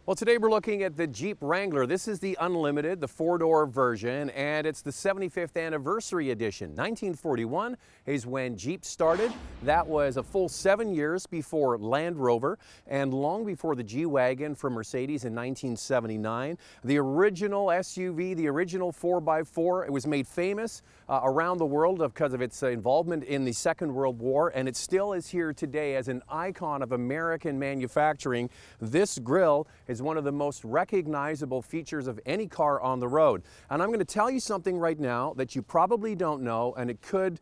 Well, today we're looking at the Jeep Wrangler. This is the Unlimited, the four-door version, and it's the 75th anniversary edition. 1941 is when Jeep started. That was a full 7 years before Land Rover and long before the G-Wagon from Mercedes in 1979. The original SUV, the original 4x4, it was made famous around the world because of its involvement in the Second World War, and it still is here today as an icon of American manufacturing. This grille is one of the most recognizable features of any car on the road. And I'm going to tell you something right now that you probably don't know, and it could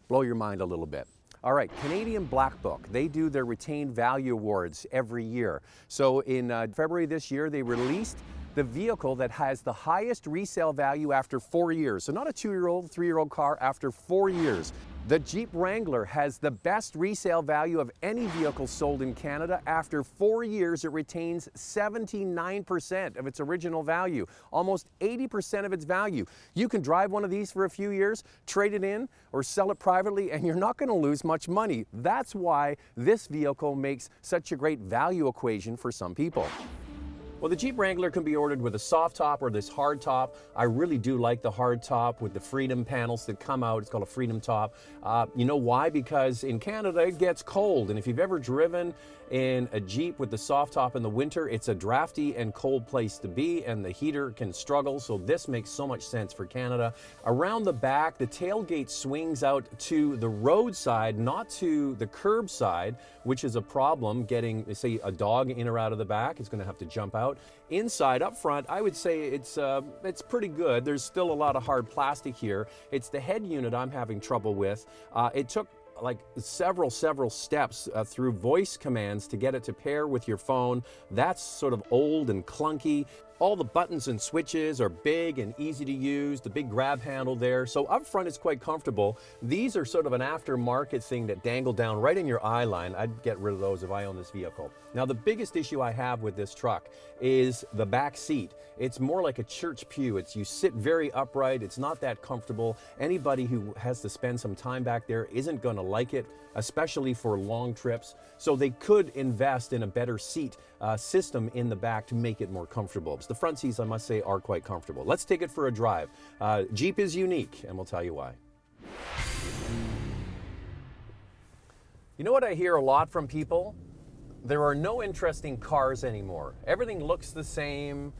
blow your mind a little bit. All right, Canadian Black Book, they do their retained value awards every year. So in February this year, they released the vehicle that has the highest resale value after 4 years. So not a 2-year-old, 3-year-old car, after 4 years. The Jeep Wrangler has the best resale value of any vehicle sold in Canada. After 4 years, it retains 79% of its original value, almost 80% of its value. You can drive one of these for a few years, trade it in, or sell it privately, and you're not going to lose much money. That's why this vehicle makes such a great value equation for some people. Well, the Jeep Wrangler can be ordered with a soft top or this hard top. I really do like the hard top with the Freedom panels that come out. It's called a Freedom top. You know why? Because in Canada it gets cold, and if you've ever driven in a Jeep with the soft top in the winter, it's a drafty and cold place to be, and the heater can struggle, so this makes so much sense for Canada. Around the back, the tailgate swings out to the roadside, not to the curb side, which is a problem getting, say, a dog in or out of the back. It's going to have to jump out. Inside, up front, I would say it's pretty good. There's still a lot of hard plastic here. It's the head unit I'm having trouble with. It took like several steps through voice commands to get it to pair with your phone. That's sort of old and clunky. All the buttons and switches are big and easy to use, the big grab handle there. So up front it's quite comfortable. These are sort of an aftermarket thing that dangle down right in your eye line. I'd get rid of those if I own this vehicle. Now the biggest issue I have with this truck is the back seat. It's more like a church pew. You sit very upright. It's not that comfortable. Anybody who has to spend some time back there isn't going to like it, especially for long trips. So they could invest in a better seat system in the back to make it more comfortable. The front seats, I must say, are quite comfortable. Let's take it for a drive. Jeep is unique, and we'll tell you why. You know what I hear a lot from people? There are no interesting cars anymore. Everything looks the same.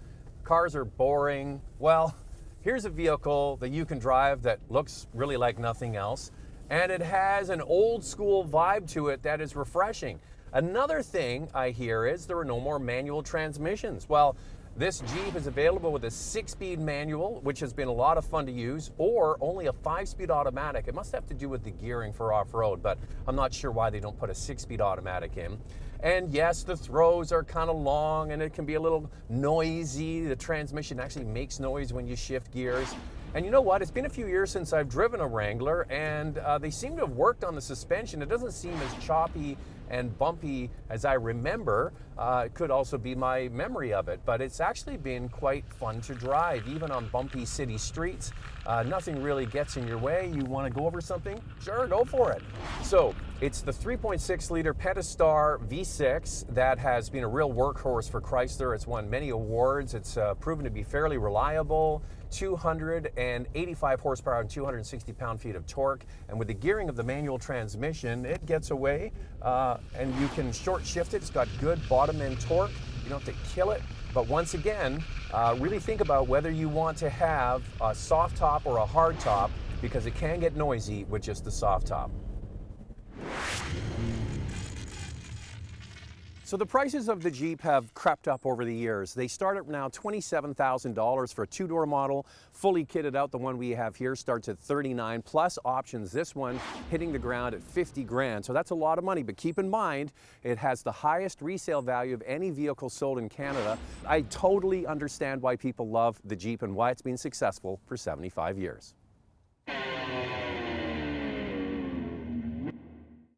Cars are boring. Well, here's a vehicle that you can drive that looks really like nothing else, and it has an old school vibe to it that is refreshing. Another thing I hear is there are no more manual transmissions. Well, this Jeep is available with a 6-speed manual, which has been a lot of fun to use, or only a 5-speed automatic. It must have to do with the gearing for off-road, but I'm not sure why they don't put a 6-speed automatic in. And yes, the throws are kind of long and it can be a little noisy. The transmission actually makes noise when you shift gears. And you know what? It's been a few years since I've driven a Wrangler, and they seem to have worked on the suspension. It doesn't seem as choppy and bumpy as I remember. It could also be my memory of it, but it's actually been quite fun to drive, even on bumpy city streets. Nothing really gets in your way. You want to go over something? Sure, go for it. So it's the 3.6-liter Pentastar V6 that has been a real workhorse for Chrysler. It's won many awards. It's proven to be fairly reliable. 285 horsepower and 260 pound-feet of torque. And with the gearing of the manual transmission, it gets away, and you can short shift it. It's got good bottom end torque. You don't have to kill it. But once again, really think about whether you want to have a soft top or a hard top, because it can get noisy with just the soft top. So the prices of the Jeep have crept up over the years. They start at now $27,000 for a 2-door model, fully kitted out. The one we have here starts at $39,000 plus options. This one hitting the ground at $50,000. So that's a lot of money, but keep in mind, it has the highest resale value of any vehicle sold in Canada. I totally understand why people love the Jeep and why it's been successful for 75 years.